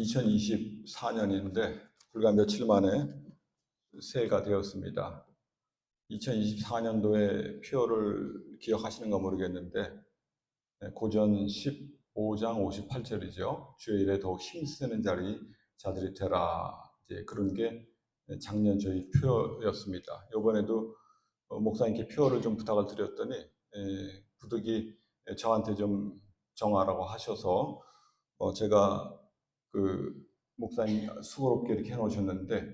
2024년인데 불과 며칠 만에 새해가 되었습니다. 2024년도의 표를 기억하시는가 모르겠는데 고전 15장 58절이죠. 주의 일에 더욱 힘쓰는 자들이 되라. 이제 그런 게 작년 저희 표였습니다. 이번에도 목사님께 표를 좀 부탁을 드렸더니 부득이 저한테 좀 정하라고 하셔서 제가 그 목사님 수고롭게 이렇게 해놓으셨는데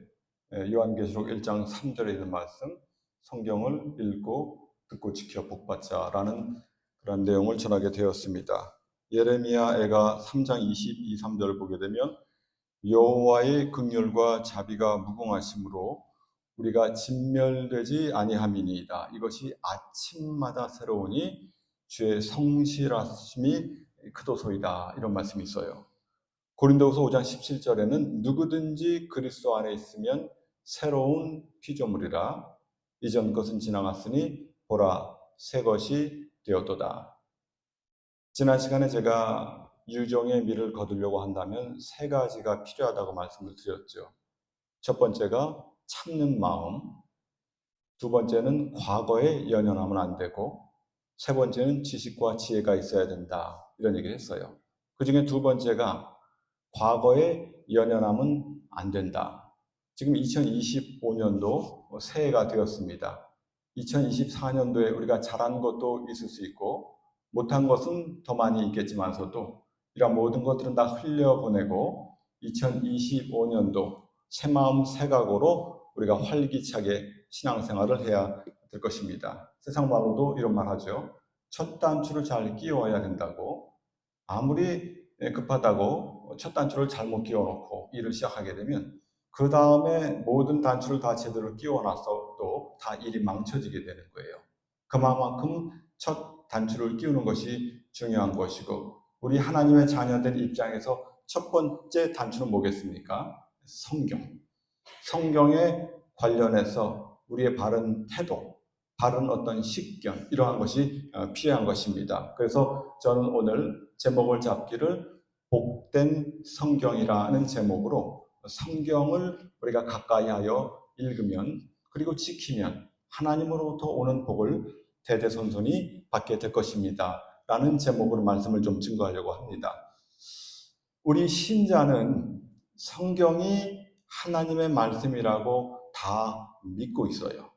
요한계시록 1장 3절에 있는 말씀, 성경을 읽고 듣고 지켜 복받자라는 그런 내용을 전하게 되었습니다. 예레미야애가 3장 22, 3절을 보게 되면 여호와의 긍휼과 자비가 무궁하심으로 우리가 진멸되지 아니함이니이다. 이것이 아침마다 새로우니 주의 성실하심이 크도소이다. 이런 말씀이 있어요. 고린도후서 5장 17절에는 누구든지 그리스도 안에 있으면 새로운 피조물이라 이전 것은 지나갔으니 보라 새 것이 되었도다. 지난 시간에 제가 유종의 미를 거두려고 한다면 세 가지가 필요하다고 말씀을 드렸죠. 첫 번째가 참는 마음, 두 번째는 과거에 연연하면 안 되고, 세 번째는 지식과 지혜가 있어야 된다. 이런 얘기를 했어요. 그 중에 두 번째가 과거에 연연하면 안 된다. 지금 2025년도 새해가 되었습니다. 2024년도에 우리가 잘한 것도 있을 수 있고 못한 것은 더 많이 있겠지만서도 이런 모든 것들은 다 흘려보내고 2025년도 새 마음 새 각오로 우리가 활기차게 신앙생활을 해야 될 것입니다. 세상 말로도 이런 말 하죠. 첫 단추를 잘 끼워야 된다고. 아무리 급하다고 첫 단추를 잘못 끼워놓고 일을 시작하게 되면 그 다음에 모든 단추를 다 제대로 끼워놨어도 다 일이 망쳐지게 되는 거예요. 그만큼 첫 단추를 끼우는 것이 중요한 것이고, 우리 하나님의 자녀들 입장에서 첫 번째 단추는 뭐겠습니까? 성경에 관련해서 우리의 바른 태도, 바른 어떤 식견, 이러한 것이 필요한 것입니다. 그래서 저는 오늘 제목을 잡기를 복된 성경이라는 제목으로 성경을 우리가 가까이 하여 읽으면 그리고 지키면 하나님으로부터 오는 복을 대대손손이 받게 될 것입니다. 라는 제목으로 말씀을 좀 증거하려고 합니다. 우리 신자는 성경이 하나님의 말씀이라고 다 믿고 있어요.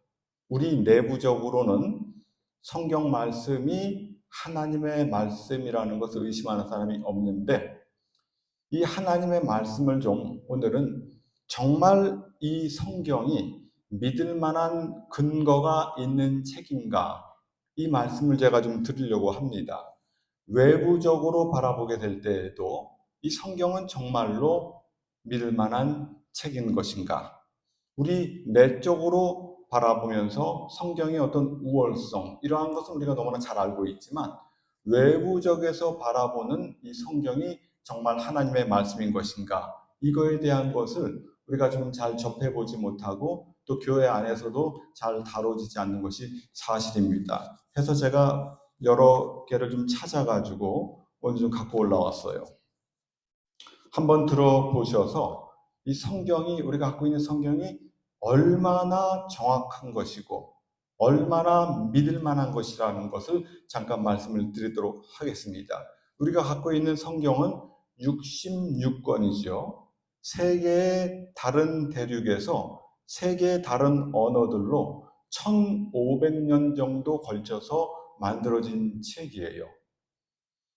우리 내부적으로는 성경 말씀이 하나님의 말씀이라는 것을 의심하는 사람이 없는데, 이 하나님의 말씀을 좀 오늘은 정말 이 성경이 믿을 만한 근거가 있는 책인가, 이 말씀을 제가 좀 드리려고 합니다. 외부적으로 바라보게 될 때에도 이 성경은 정말로 믿을 만한 책인 것인가? 우리 내적으로 바라보면서 성경의 어떤 우월성, 이러한 것은 우리가 너무나 잘 알고 있지만 외부적에서 바라보는 이 성경이 정말 하나님의 말씀인 것인가? 이거에 대한 것을 우리가 좀 잘 접해보지 못하고 또 교회 안에서도 잘 다뤄지지 않는 것이 사실입니다. 그래서 제가 여러 개를 좀 찾아가지고 오늘 좀 갖고 올라왔어요. 한번 들어보셔서 이 성경이, 우리가 갖고 있는 성경이 얼마나 정확한 것이고 얼마나 믿을 만한 것이라는 것을 잠깐 말씀을 드리도록 하겠습니다. 우리가 갖고 있는 성경은 66권이죠. 세계의 다른 대륙에서 세계의 다른 언어들로 1500년 정도 걸쳐서 만들어진 책이에요.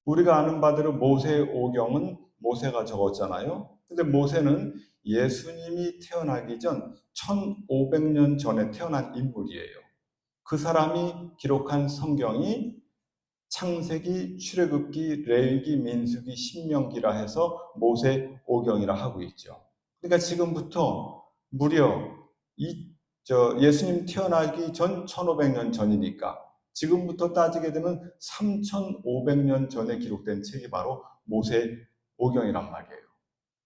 우리가 아는 바대로 모세오경은 모세가 적었잖아요. 근데 모세는 예수님이 태어나기 전 1500년 전에 태어난 인물이에요. 그 사람이 기록한 성경이 창세기, 출애굽기, 레위기, 민수기, 신명기라 해서 모세오경이라 하고 있죠. 그러니까 지금부터 무려 예수님 태어나기 전 1500년 전이니까 지금부터 따지게 되면 3500년 전에 기록된 책이 바로 모세오경이란 말이에요.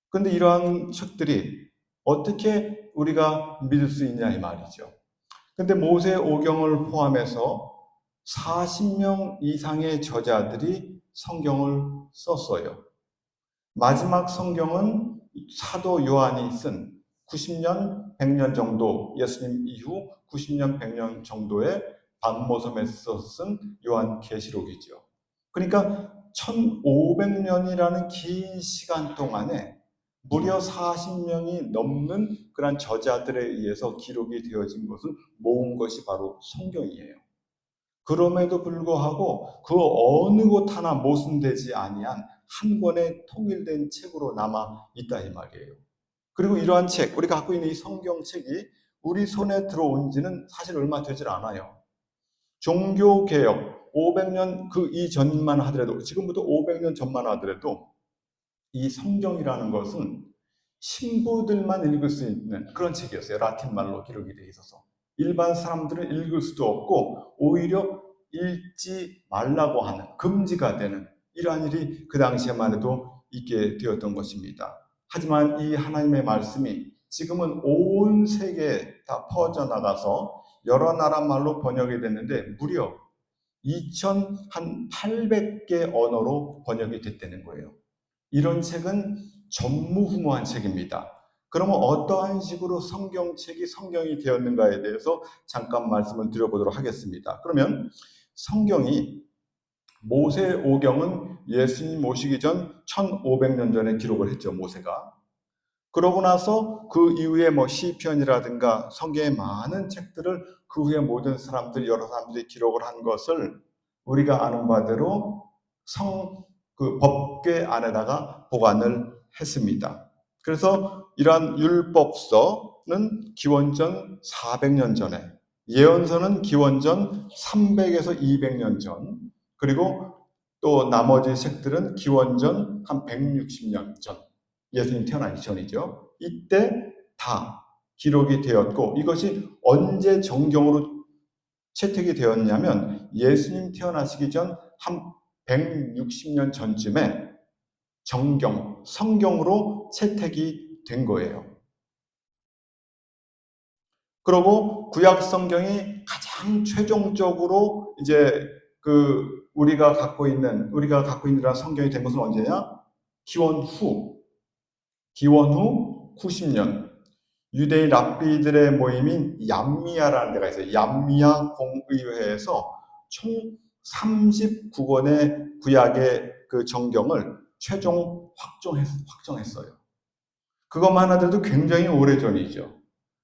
그런데 이러한 책들이 어떻게 우리가 믿을 수 있냐 이 말이죠. 근데 모세오경을 포함해서 40명 이상의 저자들이 성경을 썼어요. 마지막 성경은 사도 요한이 쓴 90년, 100년 정도, 예수님 이후 90년, 100년 정도의 반모섬에서 쓴 요한계시록이죠. 그러니까 1500년이라는 긴 시간 동안에 무려 40명이 넘는 그런 저자들에 의해서 기록이 되어진 것을 모은 것이 바로 성경이에요. 그럼에도 불구하고 그 어느 곳 하나 모순되지 아니한 한 권의 통일된 책으로 남아 있다 이 말이에요. 그리고 이러한 책, 우리가 갖고 있는 이 성경책이 우리 손에 들어온 지는 사실 얼마 되질 않아요. 종교개혁 500년 그 이전만 하더라도, 지금부터 500년 전만 하더라도 이 성경이라는 것은 신부들만 읽을 수 있는 그런 책이었어요. 라틴 말로 기록이 되어 있어서 일반 사람들은 읽을 수도 없고 오히려 읽지 말라고 하는, 금지가 되는 이러한 일이 그 당시에만 해도 있게 되었던 것입니다. 하지만 이 하나님의 말씀이 지금은 온 세계에 다 퍼져나가서 여러 나라 말로 번역이 됐는데 무려 2,800개 언어로 번역이 됐다는 거예요. 이런 책은 전무후무한 책입니다. 그러면 어떠한 식으로 성경책이 성경이 되었는가에 대해서 잠깐 말씀을 드려보도록 하겠습니다. 그러면 성경이 모세오경은 예수님 오시기 전 1500년 전에 기록을 했죠, 모세가. 그러고 나서 그 이후에 시편이라든가 성경의 많은 책들을 그 후에 모든 사람들, 여러 사람들이 기록을 한 것을 우리가 아는 바대로 그 법궤 안에다가 보관을 했습니다. 그래서 이러한 율법서는 기원전 400년 전에, 예언서는 기원전 300에서 200년 전, 그리고 또 나머지 책들은 기원전 한 160년 전, 예수님 태어나기 전이죠. 이때 다 기록이 되었고, 이것이 언제 정경으로 채택이 되었냐면 예수님 태어나시기 전 한 160년 전쯤에 정경, 성경으로 채택이 된 거예요. 그리고 구약 성경이 가장 최종적으로 이제 우리가 갖고 있는 성경이 된 것은 언제냐? 기원 후 90년 유대인 랍비들의 모임인 얌미야라는 데가 있어요. 얌미야 공의회에서 총 39권의 구약의 그 정경을 최종 확정했어요. 그것만 하더라도 굉장히 오래전이죠.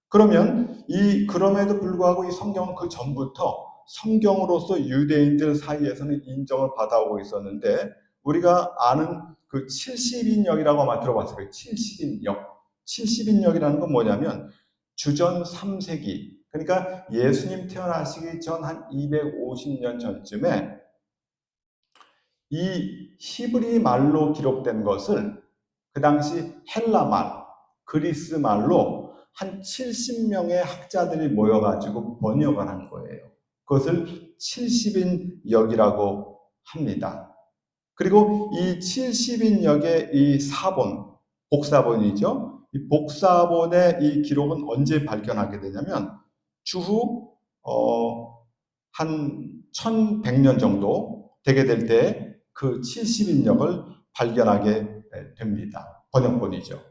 그럼에도 불구하고 이 성경은 그 전부터 성경으로서 유대인들 사이에서는 인정을 받아오고 있었는데, 우리가 아는 그 70인역이라고 아마 들어봤어요. 70인역. 70인역이라는 건 뭐냐면 주전 3세기, 그러니까 예수님 태어나시기 전 한 250년 전쯤에 이 히브리 말로 기록된 것을 그 당시 헬라 말, 그리스 말로 한 70명의 학자들이 모여가지고 번역을 한 거예요. 그것을 70인역이라고 합니다. 그리고 이 70인역의 이 사본, 복사본이죠. 이 복사본의 이 기록은 언제 발견하게 되냐면 추후 한 1100년 정도 되게 될 때 그 70인역을 발견하게 됩니다. 번역본이죠.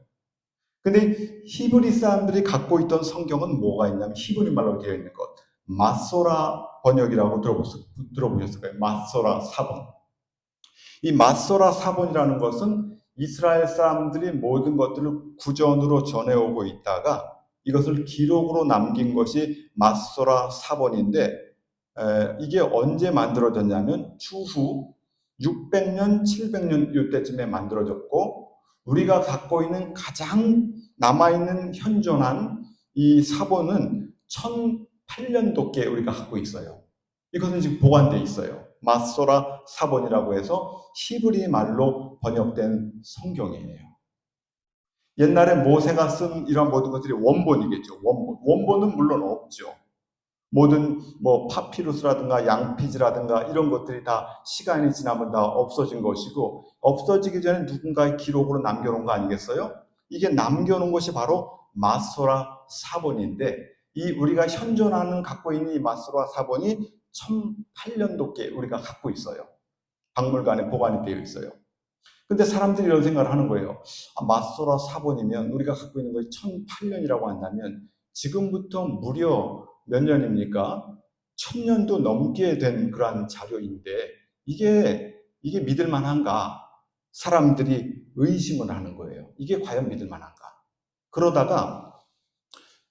근데 히브리 사람들이 갖고 있던 성경은 뭐가 있냐면 히브리 말로 되어 있는 것, 마소라 번역이라고 들어보셨을 거예요. 마소라 사본. 이 마소라 사본이라는 것은 이스라엘 사람들이 모든 것들을 구전으로 전해오고 있다가 이것을 기록으로 남긴 것이 마소라 사본인데, 이게 언제 만들어졌냐면 추후 600년, 700년 이때쯤에 만들어졌고, 우리가 갖고 있는 가장 남아있는 현존한 이 사본은 1008년도께 우리가 갖고 있어요. 이것은 지금 보관되어 있어요. 마소라 사본이라고 해서 히브리 말로 번역된 성경이에요. 옛날에 모세가 쓴 이런 모든 것들이 원본이겠죠. 원본은 물론 없죠. 모든 파피루스라든가 양피지라든가 이런 것들이 다 시간이 지나면 다 없어진 것이고, 없어지기 전에 누군가의 기록으로 남겨놓은 거 아니겠어요? 이게 남겨놓은 것이 바로 마소라 사본인데, 이 우리가 현존하는 갖고 있는 이 마소라 사본이 1008년도께 우리가 갖고 있어요. 박물관에 보관이 되어 있어요. 근데 사람들이 이런 생각을 하는 거예요. 마소라 사본이면 우리가 갖고 있는 것이 1008년이라고 한다면 지금부터 무려 몇 년입니까? 1000년도 넘게 된 그러한 자료인데 이게 믿을 만한가? 사람들이 의심을 하는 거예요. 이게 과연 믿을 만한가? 그러다가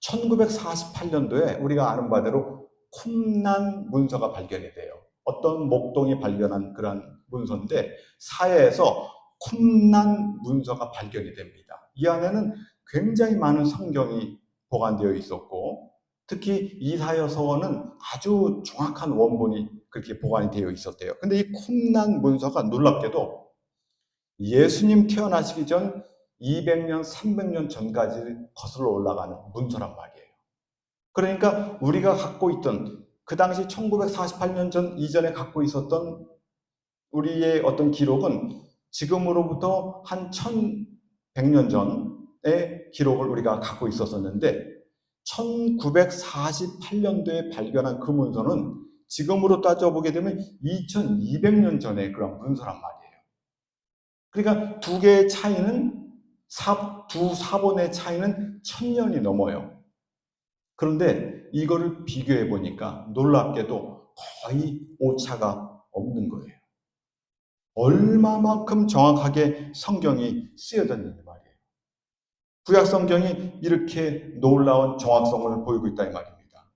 1948년도에 우리가 아는 바대로 쿰난 문서가 발견이 돼요. 어떤 목동이 발견한 그런 문서인데 사해에서 쿰난 문서가 발견이 됩니다. 이 안에는 굉장히 많은 성경이 보관되어 있었고 특히 이사야 서원은 아주 정확한 원본이 그렇게 보관이 되어 있었대요. 근데 이 쿰난 문서가 놀랍게도 예수님 태어나시기 전 200년, 300년 전까지 거슬러 올라가는 문서란 말이에요. 그러니까 우리가 갖고 있던 그 당시 1948년 전 이전에 갖고 있었던 우리의 어떤 기록은 지금으로부터 한 1100년 전의 기록을 우리가 갖고 있었었는데 1948년도에 발견한 그 문서는 지금으로 따져보게 되면 2200년 전의 그런 문서란 말이에요. 그러니까 두 개의 차이는 두 사본의 차이는 1000년이 넘어요. 그런데 이거를 비교해 보니까 놀랍게도 거의 오차가 없는 거예요. 얼마만큼 정확하게 성경이 쓰여졌는지 말이에요. 구약 성경이 이렇게 놀라운 정확성을 보이고 있다 이 말입니다.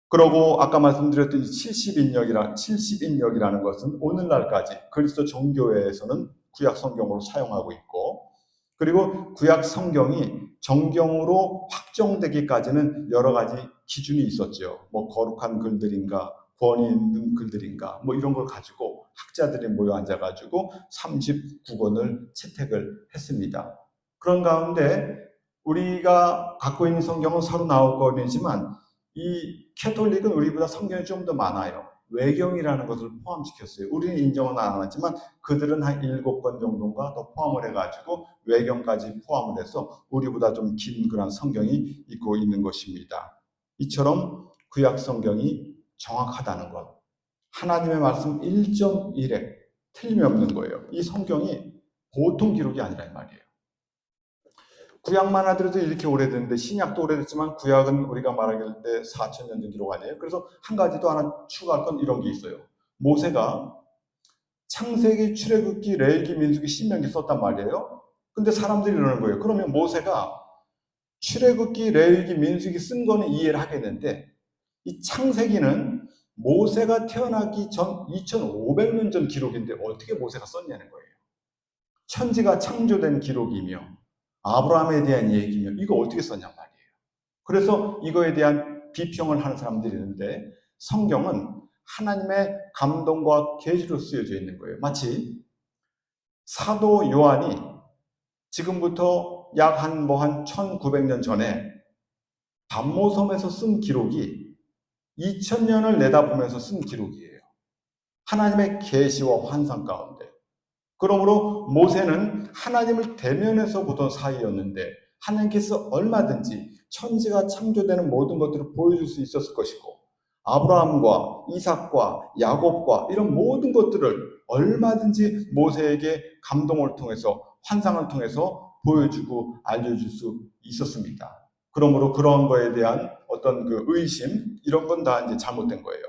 그리고 아까 말씀드렸던 70인역이라는 것은 오늘날까지 그리스도 정교회에서는 구약 성경으로 사용하고 있고 그리고 구약 성경이 정경으로 확정되기까지는 여러 가지 기준이 있었죠. 뭐 거룩한 글들인가, 권위 있는 글들인가, 뭐 이런 걸 가지고 학자들이 모여 앉아가지고 39권을 채택을 했습니다. 그런 가운데 우리가 갖고 있는 성경은 39권이지만 이 캐톨릭은 우리보다 성경이 좀 더 많아요. 외경이라는 것을 포함시켰어요. 우리는 인정은 안 하지만 그들은 한 7권 정도인가 더 포함을 해가지고 외경까지 포함을 해서 우리보다 좀 긴 그런 성경이 있고 있는 것입니다. 이처럼 구약 성경이 정확하다는 것. 하나님의 말씀 1.1에 틀림이 없는 거예요. 이 성경이 보통 기록이 아니라 이 말이에요. 구약만 하더라도 이렇게 오래됐는데 신약도 오래됐지만 구약은 우리가 말할 때 4000년 전 기록 아니에요. 그래서 한 가지 또 하나 추가할 건 이런 게 있어요. 모세가 창세기, 출애굽기, 레위기, 민수기, 신명기 썼단 말이에요. 근데 사람들이 이러는 거예요. 그러면 모세가 출애굽기, 레위기, 민수기 쓴 거는 이해를 하겠는데 이 창세기는 모세가 태어나기 전 2500년 전 기록인데 어떻게 모세가 썼냐는 거예요. 천지가 창조된 기록이며 아브라함에 대한 얘기며 이거 어떻게 썼냔 말이에요. 그래서 이거에 대한 비평을 하는 사람들이 있는데 성경은 하나님의 감동과 계시로 쓰여져 있는 거예요. 마치 사도 요한이 지금부터 약 한 1900년 전에 반모섬에서 쓴 기록이 2000년을 내다보면서 쓴 기록이에요. 하나님의 계시와 환상 가운데. 그러므로 모세는 하나님을 대면해서 보던 사이였는데 하나님께서 얼마든지 천지가 창조되는 모든 것들을 보여줄 수 있었을 것이고 아브라함과 이삭과 야곱과 이런 모든 것들을 얼마든지 모세에게 감동을 통해서 환상을 통해서 보여주고 알려줄 수 있었습니다. 그러므로 그런 거에 대한 어떤 그 의심 이런 건 다 이제 잘못된 거예요.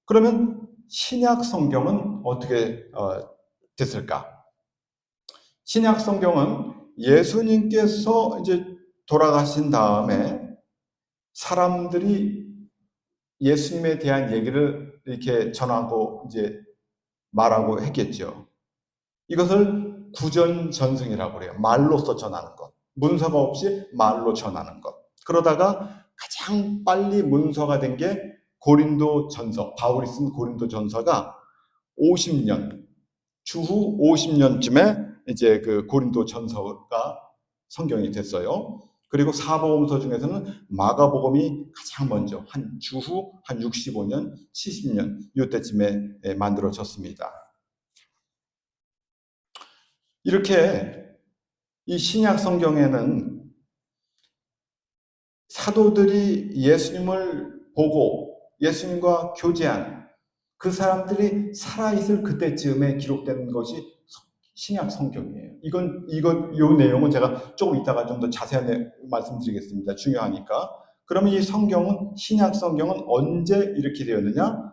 그러면 신약 성경은 어떻게 됐을까? 신약 성경은 예수님께서 이제 돌아가신 다음에 사람들이 예수님에 대한 얘기를 이렇게 전하고 이제 말하고 했겠죠. 이것을 구전전승이라고 그래요. 말로써 전하는 것. 문서가 없이 말로 전하는 것. 그러다가 가장 빨리 문서가 된 게 고린도 전서, 바울이 쓴 고린도 전서가 50년, 주후 50년쯤에 이제 그 고린도 전서가 성경이 됐어요. 그리고 사복음서 중에서는 마가복음이 가장 먼저 한 주후 한 65년, 70년 이때쯤에 만들어졌습니다. 이렇게 이 신약 성경에는 사도들이 예수님을 보고 예수님과 교제한 그 사람들이 살아있을 그때쯤에 기록된 것이 신약 성경이에요. 요 내용은 제가 조금 이따가 좀 더 자세히 말씀드리겠습니다. 중요하니까. 그러면 이 신약 성경은 언제 이렇게 되었느냐?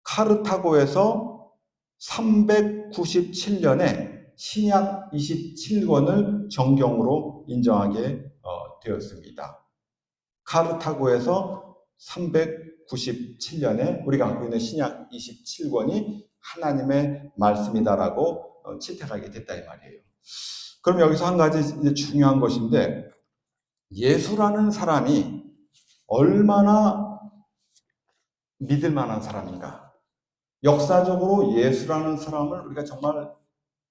카르타고에서 397년에 신약 27권을 정경으로 인정하게 되었습니다. 카르타고에서 397년에 우리가 갖고 있는 신약 27권이 하나님의 말씀이다라고 채택하게 됐다 이 말이에요. 그럼 여기서 한 가지 이제 중요한 것인데, 예수라는 사람이 얼마나 믿을 만한 사람인가? 역사적으로 예수라는 사람을 우리가 정말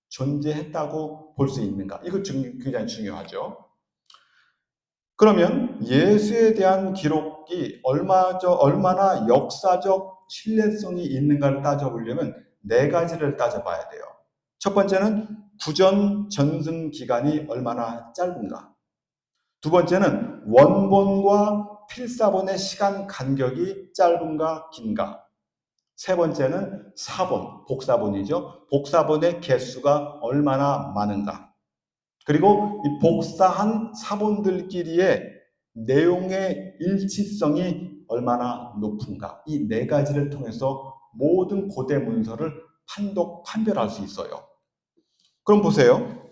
존재했다고 볼 수 있는가? 이거 굉장히 중요하죠. 그러면 예수에 대한 기록이 얼마나 역사적 신뢰성이 있는가를 따져보려면 네 가지를 따져봐야 돼요. 첫 번째는 구전 전승 기간이 얼마나 짧은가. 두 번째는 원본과 필사본의 시간 간격이 짧은가 긴가. 세 번째는 사본, 복사본이죠. 복사본의 개수가 얼마나 많은가. 그리고 이 복사한 사본들끼리의 내용의 일치성이 얼마나 높은가. 이 네 가지를 통해서 모든 고대 문서를 판별할 수 있어요. 그럼 보세요.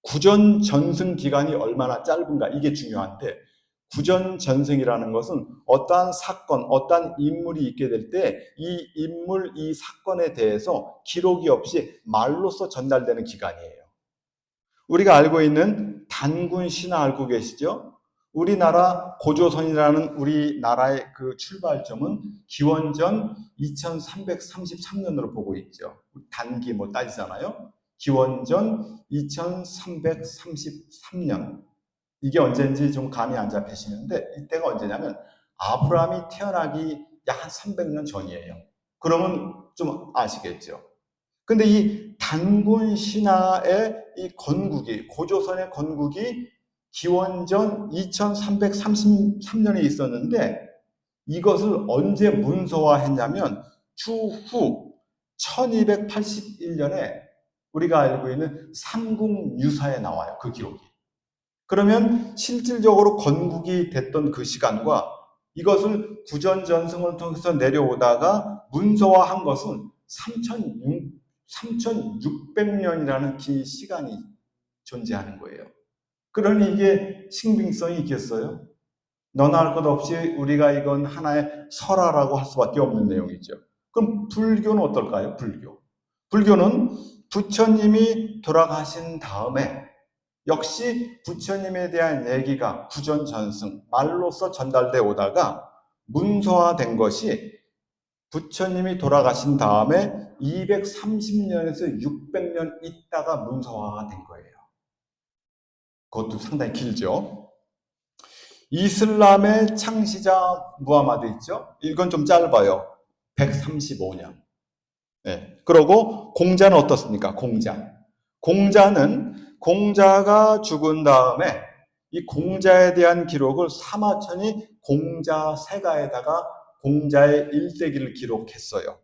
구전 전승 기간이 얼마나 짧은가, 이게 중요한데, 구전 전승이라는 것은 어떠한 사건, 어떠한 인물이 있게 될 때 이 인물, 이 사건에 대해서 기록이 없이 말로써 전달되는 기간이에요. 우리가 알고 있는 단군 신화 알고 계시죠? 우리나라 고조선이라는 우리나라의 그 출발점은 기원전 2333년으로 보고 있죠. 단기 따지잖아요. 기원전 2333년. 이게 언제인지 좀 감이 안 잡히시는데, 이때가 언제냐면 아브라함이 태어나기 약 한 300년 전이에요. 그러면 좀 아시겠죠? 근데 이 단군 신화의 이 건국이, 고조선의 건국이 기원전 2333년에 있었는데, 이것을 언제 문서화했냐면 추후 1281년에 우리가 알고 있는 삼국유사에 나와요. 그 기록이. 그러면 실질적으로 건국이 됐던 그 시간과 이것을 구전전승을 통해서 내려오다가 문서화한 것은 3600년이라는 긴 시간이 존재하는 거예요. 그러니 이게 신빙성이 있겠어요? 너나 할 것 없이 우리가 이건 하나의 설화라고 할 수밖에 없는 내용이죠. 그럼 불교는 어떨까요? 불교는 부처님이 돌아가신 다음에 역시 부처님에 대한 얘기가 구전전승, 말로써 전달돼 오다가 문서화된 것이 부처님이 돌아가신 다음에 230년에서 600년 있다가 문서화가 된 거예요. 그것도 상당히 길죠. 이슬람의 창시자 무하마드 있죠? 이건 좀 짧아요. 135년. 네. 그리고 공자는 어떻습니까? 공자가 죽은 다음에 이 공자에 대한 기록을 사마천이 공자세가에다가 공자의 일대기를 기록했어요.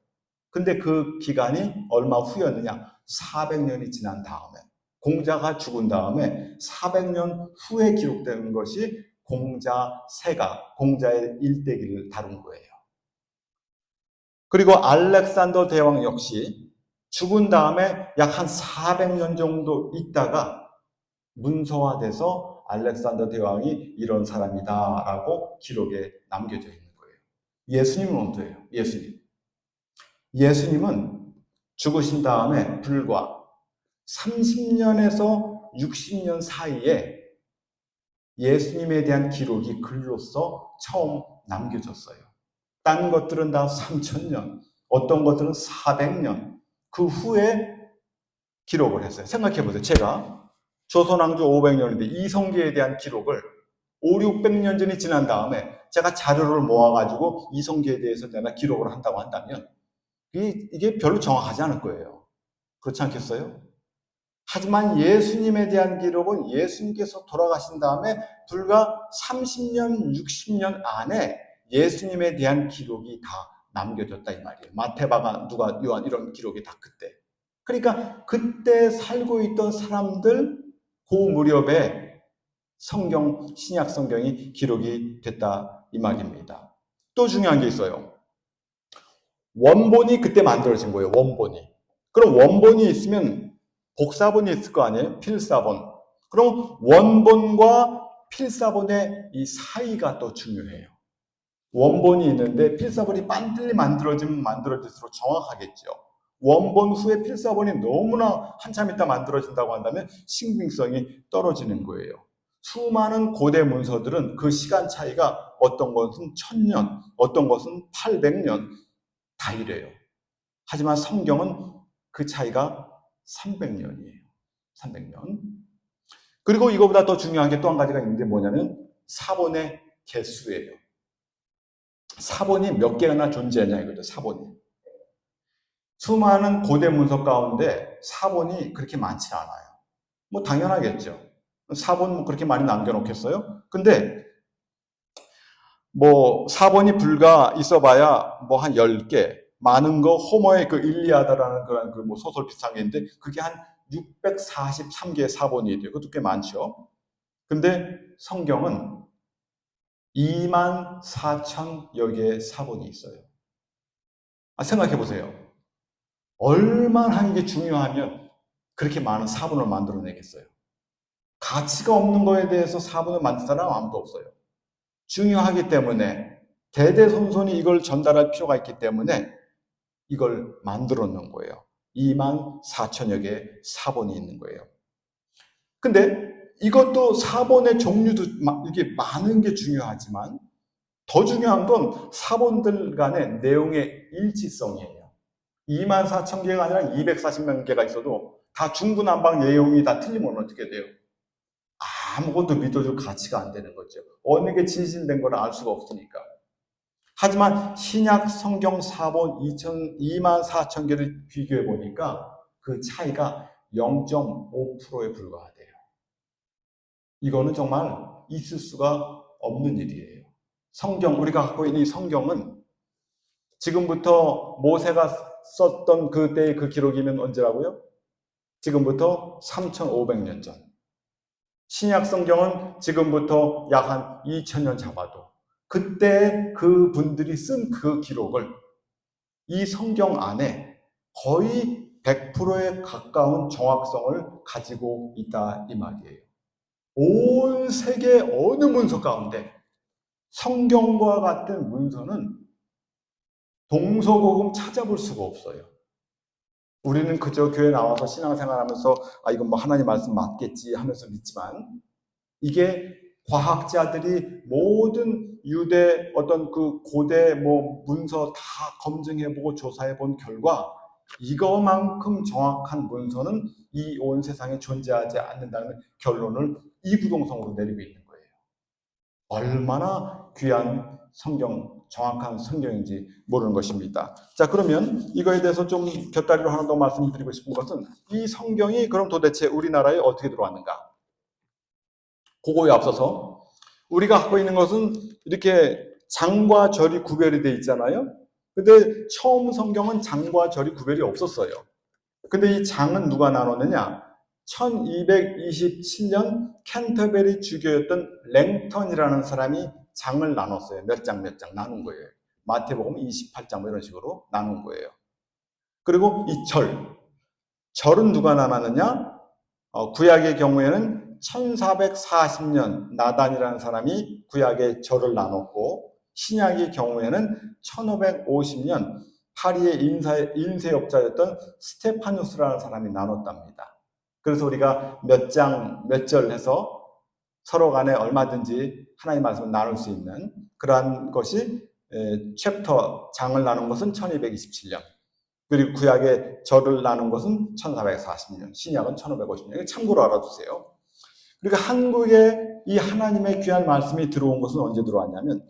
근데 그 기간이 얼마 후였느냐? 400년이 지난 다음에, 공자가 죽은 다음에 400년 후에 기록된 것이 공자세가, 공자의 일대기를 다룬 거예요. 그리고 알렉산더 대왕 역시 죽은 다음에 약 한 400년 정도 있다가 문서화돼서 알렉산더 대왕이 이런 사람이다라고 기록에 남겨져 있는 거예요. 예수님은 어때요? 예수님은 죽으신 다음에 불과 30년에서 60년 사이에 예수님에 대한 기록이 글로써 처음 남겨졌어요. 딴 것들은 다 3000년, 어떤 것들은 400년, 그 후에 기록을 했어요. 생각해 보세요. 제가 조선왕조 500년인데 이성계에 대한 기록을 5, 600년 전이 지난 다음에 제가 자료를 모아가지고 이성계에 대해서 내가 기록을 한다고 한다면 이게 별로 정확하지 않을 거예요. 그렇지 않겠어요? 하지만 예수님에 대한 기록은 예수님께서 돌아가신 다음에 불과 30년, 60년 안에 예수님에 대한 기록이 다 남겨졌다 이 말이에요. 마태바가 누가 요한 이런 기록이 다 그때. 그러니까 그때 살고 있던 사람들 그 무렵에 신약 성경이 기록이 됐다 이 말입니다. 또 중요한 게 있어요. 원본이 그때 만들어진 거예요. 원본이. 그럼 원본이 있으면 복사본이 있을 거 아니에요? 필사본. 그럼 원본과 필사본의 이 사이가 또 중요해요. 원본이 있는데 필사본이 빨리 만들어지면 만들어질수록 정확하겠죠. 원본 후에 필사본이 너무나 한참 있다 만들어진다고 한다면 신빙성이 떨어지는 거예요. 수많은 고대 문서들은 그 시간 차이가 어떤 것은 1000년, 어떤 것은 800년 다 이래요. 하지만 성경은 그 차이가 300년이에요. 300년. 그리고 이거보다 더 중요한 게 또 한 가지가 있는데 뭐냐면 사본의 개수예요. 사본이 몇 개나 존재하냐 이거죠. 사본이. 수많은 고대 문서 가운데 사본이 그렇게 많지 않아요. 뭐 당연하겠죠. 사본 뭐 그렇게 많이 남겨놓겠어요? 근데 뭐 사본이 불과 있어봐야 뭐 한 10개, 많은 거 호머의 그 일리아다라는 그런 그 뭐 소설 비슷한 게 있는데 그게 한 643개의 사본이 돼요. 그것도 꽤 많죠. 근데 성경은 24,000여 개의 사본이 있어요. 생각해 보세요. 얼마나 이게 중요하면 그렇게 많은 사본을 만들어내겠어요. 가치가 없는 거에 대해서 사본을 만든 사람은 아무도 없어요. 중요하기 때문에 대대손손이 이걸 전달할 필요가 있기 때문에 이걸 만들어 놓은 거예요. 24,000여 개의 사본이 있는 거예요. 근데 이것도 사본의 종류도 이게 많은 게 중요하지만 더 중요한 건 사본들 간의 내용의 일치성이에요. 24,000개가 아니라 240만 개가 있어도 다 중구난방 내용이 다 틀리면 어떻게 돼요? 아무것도 믿어줄 가치가 안 되는 거죠. 어느 게 진실된 걸 알 수가 없으니까. 하지만 신약 성경 사본 24,000개를 비교해 보니까 그 차이가 0.5%에 불과하대요. 이거는 정말 있을 수가 없는 일이에요. 우리가 갖고 있는 이 성경은 지금부터 모세가 썼던 그때의 그 기록이면 언제라고요? 지금부터 3,500년 전. 신약 성경은 지금부터 약 한 2,000년 잡아도 그때 그 분들이 쓴 그 기록을 이 성경 안에 거의 100%에 가까운 정확성을 가지고 있다 이 말이에요. 온 세계 어느 문서 가운데 성경과 같은 문서는 동서고금 찾아볼 수가 없어요. 우리는 그저 교회 나와서 신앙생활하면서 이건 뭐 하나님 말씀 맞겠지 하면서 믿지만 이게 과학자들이 모든 유대 어떤 그 고대 뭐 문서 다 검증해보고 조사해본 결과 이거만큼 정확한 문서는 이 온 세상에 존재하지 않는다는 결론을 이구동성으로 내리고 있는 거예요. 얼마나 귀한 정확한 성경인지 모르는 것입니다. 자, 그러면 이거에 대해서 좀 곁다리로 하나 더 말씀드리고 싶은 것은 이 성경이 그럼 도대체 우리나라에 어떻게 들어왔는가? 그거에 앞서서 우리가 갖고 있는 것은 이렇게 장과 절이 구별이 돼 있잖아요. 근데 처음 성경은 장과 절이 구별이 없었어요. 근데 이 장은 누가 나눴느냐? 1227년 캔터베리 주교였던 랭턴이라는 사람이 장을 나눴어요. 몇 장 나눈 거예요. 마태복음 28장 이런 식으로 나눈 거예요. 그리고 이 절은 누가 나눴느냐? 구약의 경우에는 1440년 나단이라는 사람이 구약의 절을 나눴고 신약의 경우에는 1550년 파리의 인쇄업자였던 스테파누스라는 사람이 나눴답니다. 그래서 우리가 몇 장, 몇 절 해서 서로 간에 얼마든지 하나님의 말씀을 나눌 수 있는 그러한 것이 챕터, 장을 나눈 것은 1227년. 그리고 구약의 절을 나눈 것은 1440년, 신약은 1550년. 참고로 알아두세요. 그러니까 한국에 이 하나님의 귀한 말씀이 들어온 것은 언제 들어왔냐면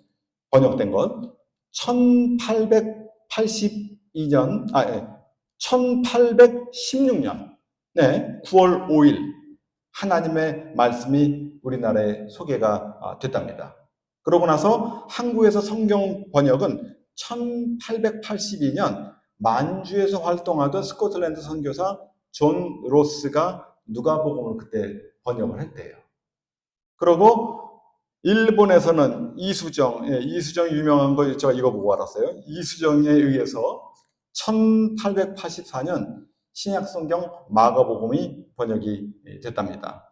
번역된 건 1882년, 1816년 9월 5일 하나님의 말씀이 우리나라에 소개가 됐답니다. 그러고 나서 한국에서 성경 번역은 1882년 만주에서 활동하던 스코틀랜드 선교사 존 로스가 누가복음을 그때 번역을 했대요. 그리고 일본에서는 이수정 유명한 거 제가 이거 보고 알았어요. 이수정에 의해서 1884년 신약성경 마가복음이 번역이 됐답니다.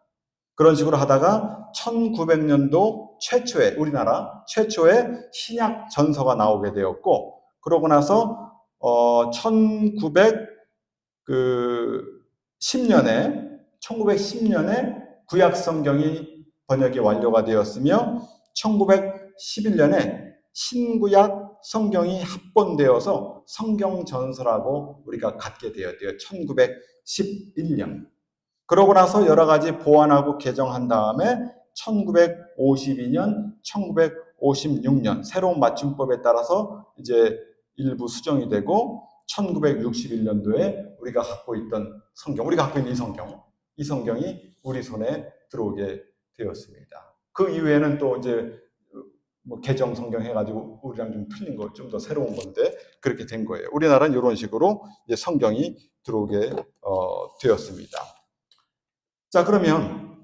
그런 식으로 하다가 1900년도 우리나라 최초의 신약 전서가 나오게 되었고, 그러고 나서 1910년에 구약 성경이 번역이 완료가 되었으며 1911년에 신구약 성경이 합본되어서 성경 전서라고 우리가 갖게 되었대요. 1911년. 그러고 나서 여러 가지 보완하고 개정한 다음에 1952년, 1956년 새로운 맞춤법에 따라서 이제 일부 수정이 되고 1961년도에 우리가 갖고 있는 이 성경이 우리 손에 들어오게 되었습니다. 그 이후에는 또 이제 뭐 개정 성경 해가지고 우리랑 좀 틀린 거, 좀 더 새로운 건데 그렇게 된 거예요. 우리나라는 이런 식으로 이제 성경이 들어오게 되었습니다. 자, 그러면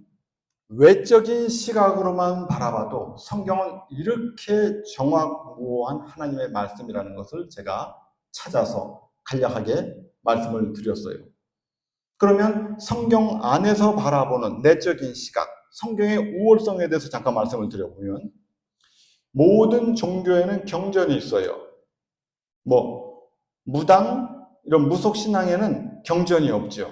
외적인 시각으로만 바라봐도 성경은 이렇게 정확무오한 하나님의 말씀이라는 것을 제가 찾아서 간략하게 말씀을 드렸어요. 그러면 성경 안에서 바라보는 내적인 시각, 성경의 우월성에 대해서 잠깐 말씀을 드려보면, 모든 종교에는 경전이 있어요. 무당, 이런 무속신앙에는 경전이 없죠.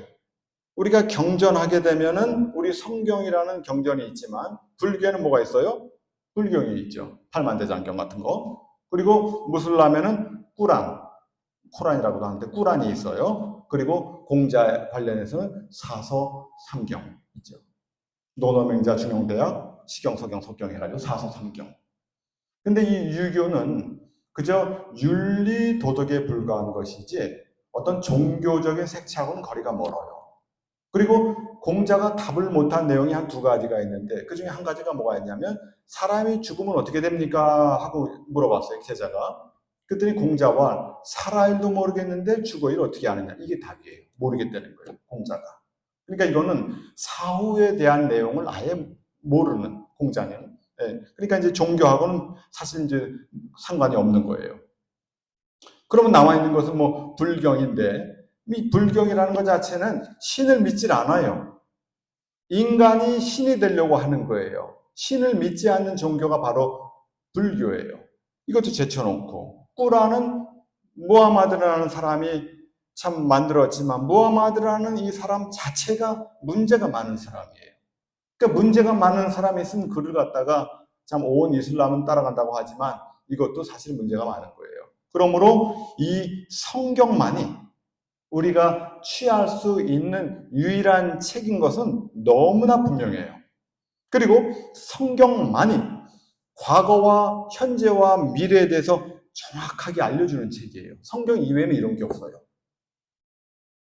우리가 경전하게 되면은 우리 성경이라는 경전이 있지만, 불교에는 뭐가 있어요? 불경이 있죠. 팔만대장경 같은 거. 그리고 무슬람에는 코란이라고도 하는데 꾸란이 있어요. 그리고 공자 관련해서는 사서 삼경 있죠. 노노명자 중용대학 시경 서경 석경 해가지고 사서 삼경. 근데 이 유교는 그저 윤리 도덕에 불과한 것이지 어떤 종교적인 색채하고는 거리가 멀어요. 그리고 공자가 답을 못한 내용이 한 두 가지가 있는데, 그 중에 한 가지가 뭐가 있냐면, 사람이 죽으면 어떻게 됩니까? 하고 물어봤어요, 제자가. 그랬더니 공자와 살아일도 모르겠는데 죽어일 어떻게 아느냐, 이게 답이에요. 모르겠다는 거예요, 공자가. 그러니까 이거는 사후에 대한 내용을 아예 모르는, 공자는. 그러니까 이제 종교하고는 사실 이제 상관이 없는 거예요. 그러면 나와 있는 것은 불경인데, 이 불경이라는 것 자체는 신을 믿질 않아요. 인간이 신이 되려고 하는 거예요. 신을 믿지 않는 종교가 바로 불교예요. 이것도 제쳐놓고, 꾸란은 무하마드라는 사람이 참 만들었지만, 무하마드라는 이 사람 자체가 문제가 많은 사람이에요. 그러니까 문제가 많은 사람이 쓴 글을 갖다가 참 온 이슬람은 따라간다고 하지만 이것도 사실 문제가 많은 거예요. 그러므로 이 성경만이 우리가 취할 수 있는 유일한 책인 것은 너무나 분명해요. 그리고 성경만이 과거와 현재와 미래에 대해서 정확하게 알려주는 책이에요. 성경 이외에는 이런 게 없어요.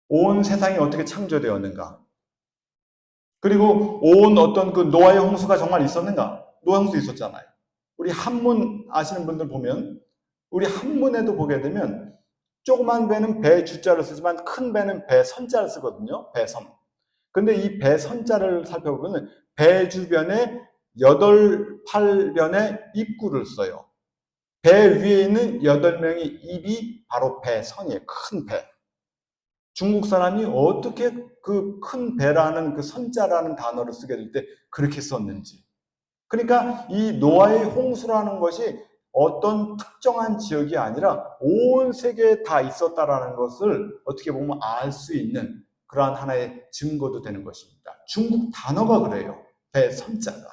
온 세상이 어떻게 창조되었는가? 그리고 온 어떤 그 노아의 홍수가 정말 있었는가? 노아의 홍수 있었잖아요. 우리 한문 아시는 분들 보면, 우리 한문에도 보게 되면 조그만 배는 배 주자를 쓰지만 큰 배는 배 선자를 쓰거든요. 배선. 근데 이 배 선자를 살펴보면 배 주변에 8변의 입구를 써요. 배 위에 있는 8명의 입이 바로 배선이에요. 큰 배. 중국 사람이 어떻게 그 큰 배라는 그 선자라는 단어를 쓰게 될 때 그렇게 썼는지. 그러니까 이 노아의 홍수라는 것이 어떤 특정한 지역이 아니라 온 세계에 다 있었다라는 것을 어떻게 보면 알 수 있는 그러한 하나의 증거도 되는 것입니다. 중국 단어가 그래요. 배선자가.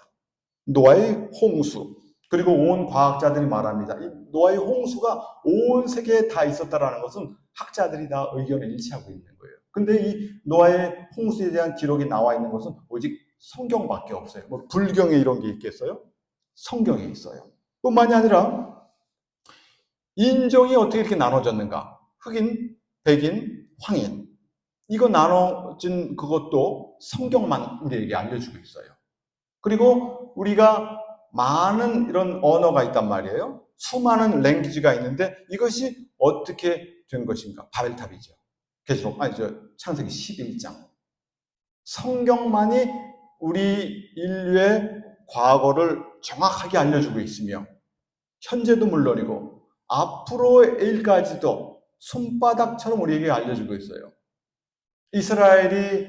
노아의 홍수. 그리고 온 과학자들이 말합니다. 이 노아의 홍수가 온 세계에 다 있었다라는 것은 학자들이 다 의견을 일치하고 있는 거예요. 근데 이 노아의 홍수에 대한 기록이 나와 있는 것은 오직 성경밖에 없어요. 불경에 이런 게 있겠어요? 성경에 있어요. 뿐만이 아니라 인종이 어떻게 이렇게 나눠졌는가? 흑인, 백인, 황인. 이거 나눠진 그것도 성경만 우리에게 알려주고 있어요. 그리고 우리가 많은 이런 언어가 있단 말이에요. 수많은 랭귀지가 있는데 이것이 어떻게 된 것인가? 바벨탑이죠. 계시록 창세기 11장. 성경만이 우리 인류의 과거를 정확하게 알려주고 있으며 현재도 물론이고 앞으로의 일까지도 손바닥처럼 우리에게 알려주고 있어요. 이스라엘이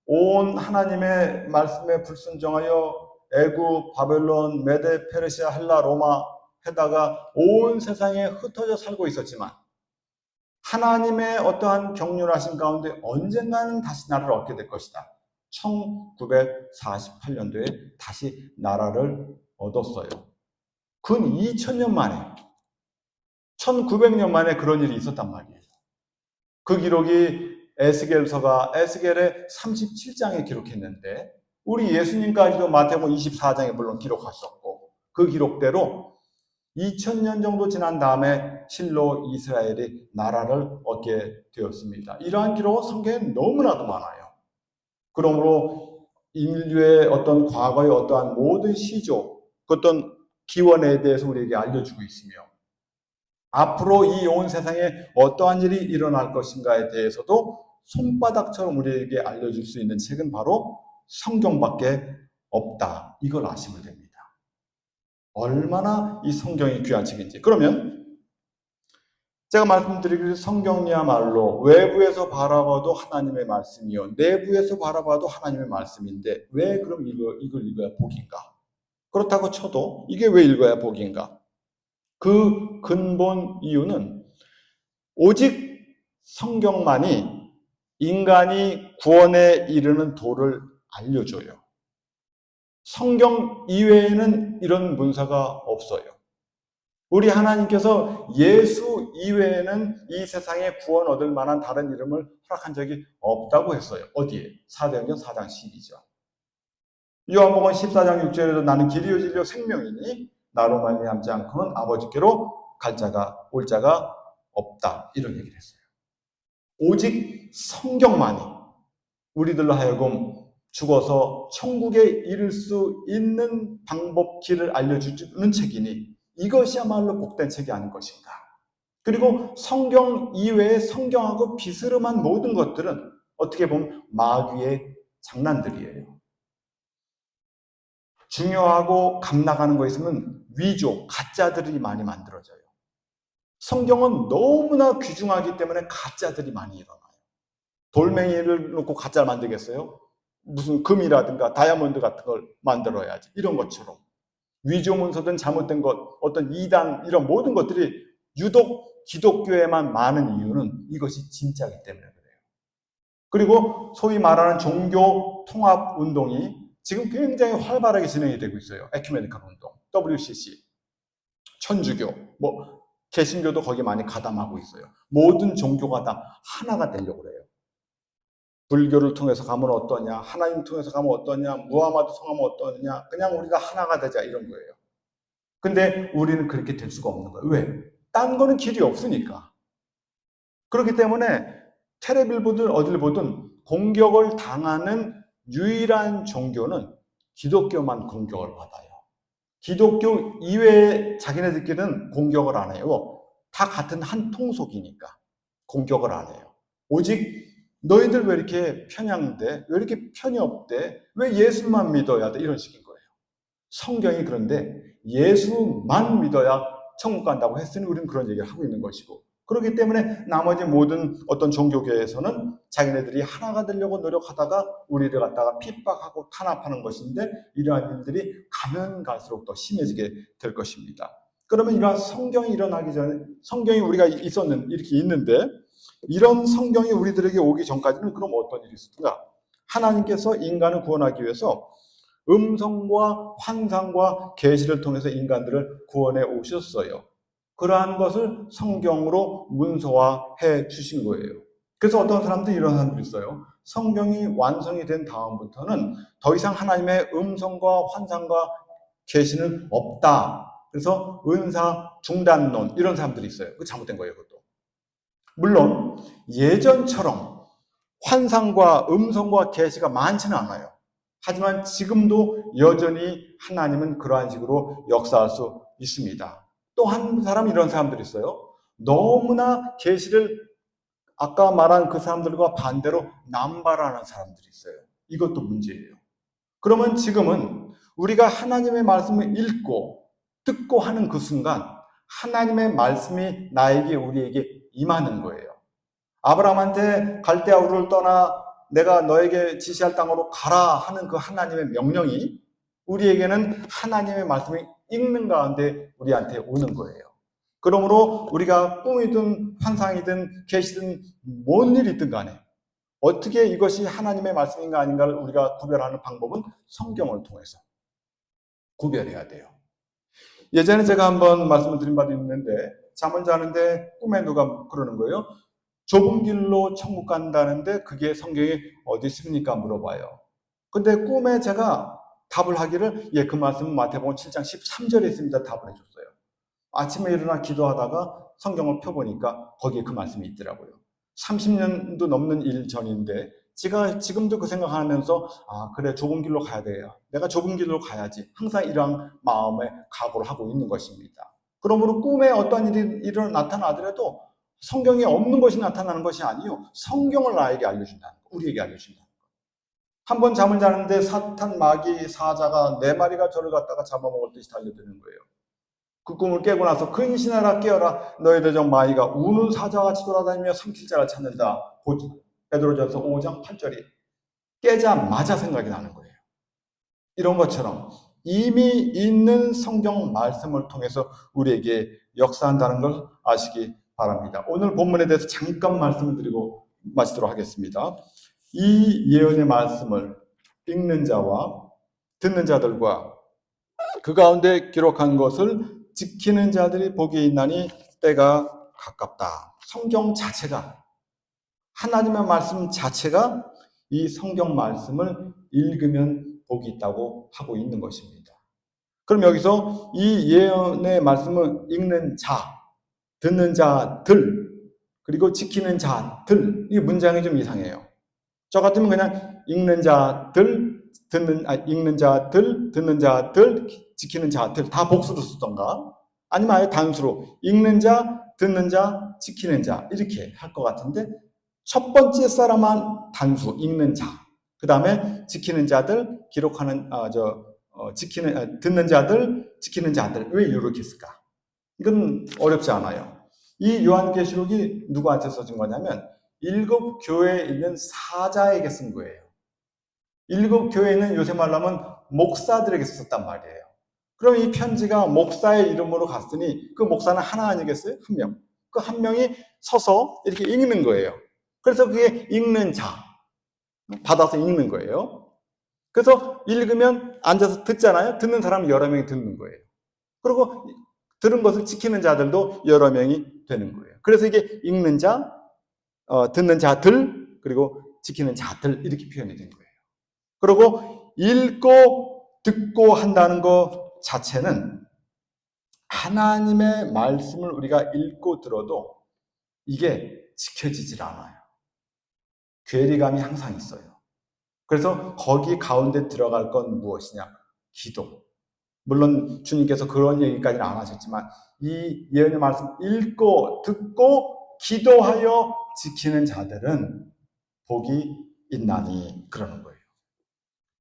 온 하나님의 말씀에 불순종하여 애굽, 바벨론, 메데, 페르시아, 헬라, 로마 해다가 온 세상에 흩어져 살고 있었지만 하나님의 어떠한 경륜하신 가운데 언젠가는 다시 나라를 얻게 될 것이다. 1948년도에 다시 나라를 얻었어요. 근 2000년 만에 1900년 만에 그런 일이 있었단 말이에요. 그 기록이 에스겔서가 에스겔의 37장에 기록했는데 우리 예수님까지도 마태복음 24장에 물론 기록하셨고 그 기록대로 2000년 정도 지난 다음에 실로 이스라엘이 나라를 얻게 되었습니다. 이러한 기록은 성경에 너무나도 많아요. 그러므로 인류의 어떤 과거의 어떠한 모든 시조, 어떤 기원에 대해서 우리에게 알려주고 있으며 앞으로 이 온 세상에 어떠한 일이 일어날 것인가에 대해서도 손바닥처럼 우리에게 알려줄 수 있는 책은 바로 성경밖에 없다. 이걸 아시면 됩니다. 얼마나 이 성경이 귀한 책인지. 그러면 제가 말씀드리기를 성경이야말로 외부에서 바라봐도 하나님의 말씀이요 내부에서 바라봐도 하나님의 말씀인데 왜 그럼 이걸 읽어야 복인가? 그렇다고 쳐도 이게 왜 읽어야 복인가? 그 근본 이유는 오직 성경만이 인간이 구원에 이르는 도를 알려줘요. 성경 이외에는 이런 문서가 없어요. 우리 하나님께서 예수 이외에는 이 세상에 구원 얻을 만한 다른 이름을 허락한 적이 없다고 했어요. 어디에? 사도행전 4장 12절. 요한복음 14장 6절에도 나는 길이요 진리요 생명이니 나로 말미암지 않고는 아버지께로 올 자가 없다. 이런 얘기를 했어요. 오직 성경만이 우리들로 하여금 죽어서 천국에 이를 수 있는 방법 길을 알려주는 책이니 이것이야말로 복된 책이 아닌 것인가. 그리고 성경 이외에 성경하고 비스름한 모든 것들은 어떻게 보면 마귀의 장난들이에요. 중요하고 감나가는 거 있으면 위조, 가짜들이 많이 만들어져요. 성경은 너무나 귀중하기 때문에 가짜들이 많이 일어나요. 돌멩이를 놓고 가짜를 만들겠어요? 무슨 금이라든가 다이아몬드 같은 걸 만들어야지. 이런 것처럼. 위조 문서든 잘못된 것, 어떤 이단, 이런 모든 것들이 유독 기독교에만 많은 이유는 이것이 진짜이기 때문에 그래요. 그리고 소위 말하는 종교 통합 운동이 지금 굉장히 활발하게 진행이 되고 있어요. 에큐메니컬 운동, WCC, 천주교, 개신교도 거기 많이 가담하고 있어요. 모든 종교가 다 하나가 되려고 그래요. 불교를 통해서 가면 어떠냐, 하나님 통해서 가면 어떠냐, 무하마드 성하면 어떠냐, 그냥 우리가 하나가 되자 이런 거예요. 근데 우리는 그렇게 될 수가 없는 거예요. 왜? 딴 거는 길이 없으니까. 그렇기 때문에 텔레비를 보든 어딜 보든 공격을 당하는 유일한 종교는 기독교만 공격을 받아요. 기독교 이외에 자기네들끼리는 공격을 안 해요. 다 같은 한 통속이니까 공격을 안 해요. 오직 너희들 왜 이렇게 편향돼? 왜 이렇게 편이 없대? 왜 예수만 믿어야 돼? 이런 식인 거예요. 성경이 그런데 예수만 믿어야 천국 간다고 했으니 우리는 그런 얘기를 하고 있는 것이고 그렇기 때문에 나머지 모든 어떤 종교계에서는 자기네들이 하나가 되려고 노력하다가 우리를 갖다가 핍박하고 탄압하는 것인데 이러한 일들이 가면 갈수록 더 심해지게 될 것입니다. 그러면 이러한 성경이 일어나기 전에 성경이 우리가 이렇게 있는데 이런 성경이 우리들에게 오기 전까지는 그럼 어떤 일이 있을까? 하나님께서 인간을 구원하기 위해서 음성과 환상과 계시를 통해서 인간들을 구원해 오셨어요. 그러한 것을 성경으로 문서화해 주신 거예요. 그래서 어떤 사람들이 이런 사람들이 있어요. 성경이 완성이 된 다음부터는 더 이상 하나님의 음성과 환상과 계시는 없다. 그래서 은사 중단론 이런 사람들이 있어요. 그거 잘못된 거예요, 그것도. 물론 예전처럼 환상과 음성과 계시가 많지는 않아요. 하지만 지금도 여전히 하나님은 그러한 식으로 역사할 수 있습니다. 또 한 사람 이런 사람들이 있어요. 너무나 계시를 아까 말한 그 사람들과 반대로 남발하는 사람들이 있어요. 이것도 문제예요. 그러면 지금은 우리가 하나님의 말씀을 읽고 듣고 하는 그 순간 하나님의 말씀이 나에게 우리에게 임하는 거예요. 아브라함한테 갈대아 우르를 떠나 내가 너에게 지시할 땅으로 가라 하는 그 하나님의 명령이 우리에게는 하나님의 말씀을 읽는 가운데 우리한테 오는 거예요. 그러므로 우리가 꿈이든 환상이든 계시든 뭔 일이든 간에 어떻게 이것이 하나님의 말씀인가 아닌가를 우리가 구별하는 방법은 성경을 통해서 구별해야 돼요. 예전에 제가 한번 말씀을 드린 바도 있는데 잠을 자는데 꿈에 누가 그러는 거예요. 좁은 길로 천국 간다는데 그게 성경에 어디 있습니까? 물어봐요. 근데 꿈에 제가 답을 하기를 그 말씀은 마태복음 7장 13절에 있습니다. 답을 해줬어요. 아침에 일어나 기도하다가 성경을 펴보니까 거기에 그 말씀이 있더라고요. 30년도 넘는 일 전인데 제가 지금도 그 생각하면서 그래 좁은 길로 가야 돼요. 내가 좁은 길로 가야지. 항상 이러한 마음에 각오를 하고 있는 것입니다. 그러므로 꿈에 어떤 일이 나타나더라도 성경에 없는 것이 나타나는 것이 아니요. 성경을 나에게 알려준다는 거, 우리에게 알려준다는 거. 한번 잠을 자는데 사탄, 마귀, 사자가 4마리가 저를 갖다가 잡아먹을 듯이 달려드는 거예요. 그 꿈을 깨고 나서 근신하라 깨어라 너희 대적 마귀가 우는 사자같이 돌아다니며 삼킬 자를 찾는다. 베드로전서 5장 8절이 깨자마자 생각이 나는 거예요. 이런 것처럼 이미 있는 성경 말씀을 통해서 우리에게 역사한다는 걸 아시기 바랍니다. 오늘 본문에 대해서 잠깐 말씀을 드리고 마치도록 하겠습니다. 이 예언의 말씀을 읽는 자와 듣는 자들과 그 가운데 기록한 것을 지키는 자들이 복이 있나니 때가 가깝다. 성경 자체가 하나님의 말씀 자체가 이 성경 말씀을 읽으면 복이 있다고 하고 있는 것입니다. 그럼 여기서 이 예언의 말씀을 읽는 자, 듣는 자들, 그리고 지키는 자들, 이 문장이 좀 이상해요. 저 같으면 그냥 읽는 자들, 읽는 자들, 듣는 자들, 지키는 자들 다 복수로 쓰던가 아니면 아예 단수로 읽는 자, 듣는 자, 지키는 자 이렇게 할 것 같은데 첫 번째 사람만 단수 읽는 자, 그 다음에 지키는 자들, 기록하는 듣는 자들, 지키는 자들 왜 이렇게 했을까? 이건 어렵지 않아요. 이 요한계시록이 누구한테 써진 거냐면 7 교회에 있는 사자에게 쓴 거예요. 7 교회는 요새 말로 하면 목사들에게 썼단 말이에요. 그럼 이 편지가 목사의 이름으로 갔으니 그 목사는 하나 아니겠어요? 한 명. 그 한 명이 서서 이렇게 읽는 거예요. 그래서 그게 읽는 자, 받아서 읽는 거예요. 그래서 읽으면 앉아서 듣잖아요. 듣는 사람은 여러 명이 듣는 거예요. 그리고 들은 것을 지키는 자들도 여러 명이 되는 거예요. 그래서 이게 읽는 자, 듣는 자들, 그리고 지키는 자들 이렇게 표현이 된 거예요. 그리고 읽고 듣고 한다는 것 자체는 하나님의 말씀을 우리가 읽고 들어도 이게 지켜지질 않아요. 괴리감이 항상 있어요. 그래서 거기 가운데 들어갈 건 무엇이냐? 기도. 물론 주님께서 그런 얘기까지는 안 하셨지만 이 예언의 말씀 읽고 듣고 기도하여 지키는 자들은 복이 있나니 그러는 거예요.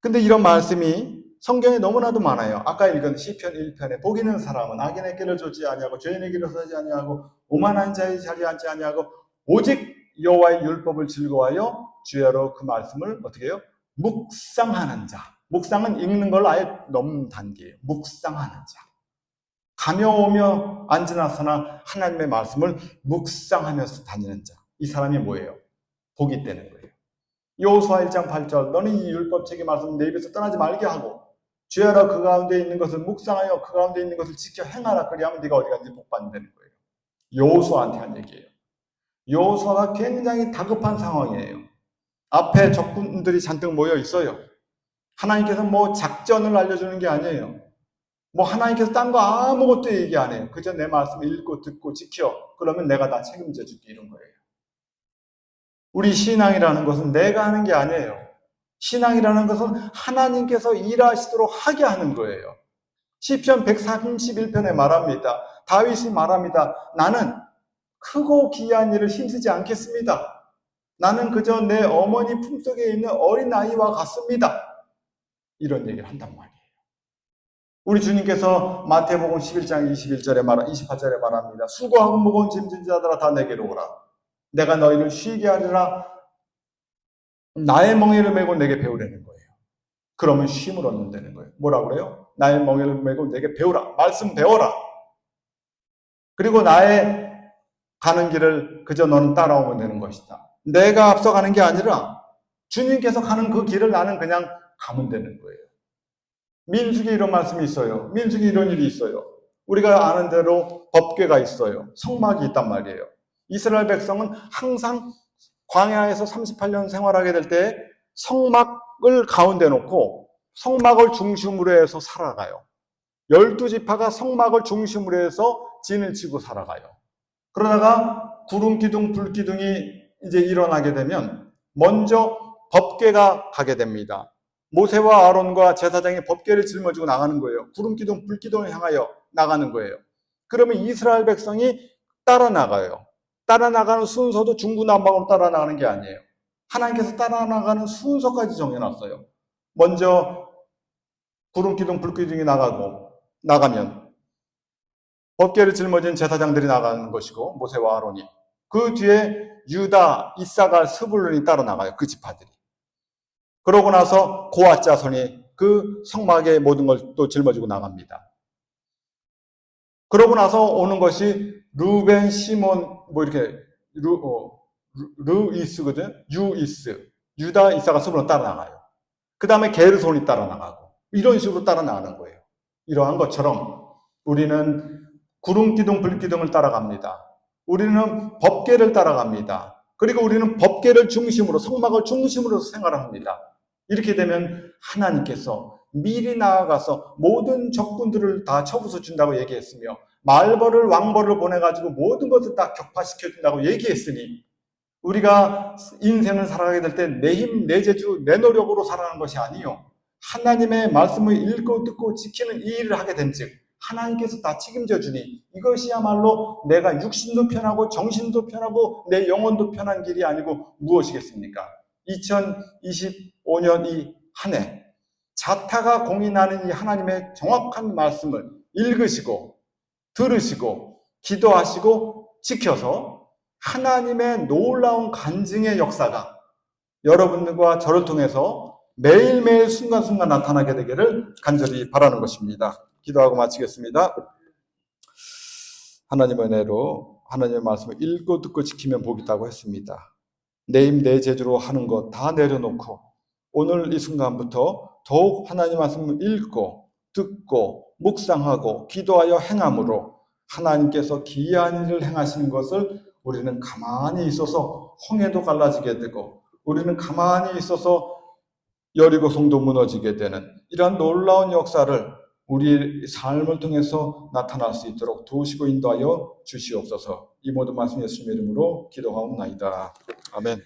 근데 이런 말씀이 성경에 너무나도 많아요. 아까 읽은 시편 1편에 복 있는 사람은 악인의 길을 좇지 아니하고 죄인의 길을 서지 아니하고 오만한 자의 자리에 앉지 아니하고 오직 여호와의 율법을 즐거워하여 주야로 그 말씀을 어떻게 해요? 묵상하는 자. 묵상은 읽는 걸 아예 넘는 단계예요. 묵상하는 자. 가며 오며 앉으나서나 하나님의 말씀을 묵상하면서 다니는 자. 이 사람이 뭐예요? 복이 되는 거예요. 여호수아 1장 8절 너는 이 율법책의 말씀 내 입에서 떠나지 말게 하고 주야로 그 가운데 있는 것을 묵상하여 그 가운데 있는 것을 지켜 행하라. 그리하면 네가 어디 가든지 복받는다는 거예요. 여호수아한테 한 얘기예요. 여호수아가 굉장히 다급한 상황이에요. 앞에 적군들이 잔뜩 모여 있어요. 하나님께서 뭐 작전을 알려주는 게 아니에요. 뭐 하나님께서 딴 거 아무것도 얘기 안 해요. 그저 내 말씀 읽고 듣고 지켜. 그러면 내가 다 책임져 줄게 이런 거예요. 우리 신앙이라는 것은 내가 하는 게 아니에요. 신앙이라는 것은 하나님께서 일하시도록 하게 하는 거예요. 시편 131편에 말합니다. 다윗이 말합니다. 나는 크고 귀한 일을 힘쓰지 않겠습니다. 나는 그저 내 어머니 품속에 있는 어린아이와 같습니다. 이런 얘기를 한단 말이에요. 우리 주님께서 마태복음 11장 28절에 말합니다. 수고하고 무거운 짐진 자들아 다 내게로 오라. 내가 너희를 쉬게 하리라. 나의 멍에를 메고 내게 배우라는 거예요. 그러면 쉼을 얻는다는 거예요. 뭐라고 그래요? 나의 멍에를 메고 내게 배우라. 말씀 배워라. 그리고 나의 가는 길을 그저 너는 따라오면 되는 것이다. 내가 앞서가는 게 아니라 주님께서 가는 그 길을 나는 그냥 가면 되는 거예요. 민수기 이런 말씀이 있어요. 민수기 이런 일이 있어요. 우리가 아는 대로 법궤가 있어요. 성막이 있단 말이에요. 이스라엘 백성은 항상 광야에서 38년 생활하게 될 때 성막을 가운데 놓고 성막을 중심으로 해서 살아가요. 12지파가 성막을 중심으로 해서 진을 치고 살아가요. 그러다가 구름 기둥, 불 기둥이 이제 일어나게 되면 먼저 법궤가 가게 됩니다. 모세와 아론과 제사장이 법궤를 짊어지고 나가는 거예요. 구름 기둥, 불 기둥을 향하여 나가는 거예요. 그러면 이스라엘 백성이 따라 나가요. 따라 나가는 순서도 중구난방으로 따라 나가는 게 아니에요. 하나님께서 따라 나가는 순서까지 정해놨어요. 먼저 구름 기둥, 불 기둥이 나가면 법궤를 짊어진 제사장들이 나가는 것이고 모세와 아론이, 그 뒤에 유다, 이사갈, 스불론이 따라 나가요. 그 지파들이. 그러고 나서 고앗 자손이 그 성막의 모든 걸 또 짊어지고 나갑니다. 그러고 나서 오는 것이 루벤, 시몬, 이렇게 루이스거든. 유이스, 유다, 이사갈, 스불론 따라 나가요. 그 다음에 게르손이 따라 나가고 이런 식으로 따라 나가는 거예요. 이러한 것처럼 우리는 구름 기둥, 불 기둥을 따라갑니다. 우리는 법궤를 따라갑니다. 그리고 우리는 법궤를 중심으로, 성막을 중심으로 생활을 합니다. 이렇게 되면 하나님께서 미리 나아가서 모든 적군들을 다 쳐부숴 준다고 얘기했으며 말벌을, 왕벌을 보내가지고 모든 것을 다 격파시켜 준다고 얘기했으니 우리가 인생을 살아가게 될 때 내 힘, 내 재주, 내 노력으로 살아가는 것이 아니요, 하나님의 말씀을 읽고 듣고 지키는 이 일을 하게 된즉 하나님께서 다 책임져 주니 이것이야말로 내가 육신도 편하고 정신도 편하고 내 영혼도 편한 길이 아니고 무엇이겠습니까? 2025년 이 한 해 자타가 공인하는 이 하나님의 정확한 말씀을 읽으시고 들으시고 기도하시고 지켜서 하나님의 놀라운 간증의 역사가 여러분들과 저를 통해서 매일매일 순간순간 나타나게 되기를 간절히 바라는 것입니다. 기도하고 마치겠습니다. 하나님의 은혜로 하나님의 말씀을 읽고 듣고 지키면 복이 있다고 했습니다. 내 힘, 내 재주로 하는 것 다 내려놓고 오늘 이 순간부터 더욱 하나님의 말씀을 읽고 듣고 묵상하고 기도하여 행함으로 하나님께서 기이한 일을 행하시는 것을 우리는 가만히 있어서 홍해도 갈라지게 되고 우리는 가만히 있어서 여리고성도 무너지게 되는 이러한 놀라운 역사를 우리 삶을 통해서 나타날 수 있도록 도우시고 인도하여 주시옵소서. 이 모든 말씀 예수님의 이름으로 기도하옵나이다. 아멘.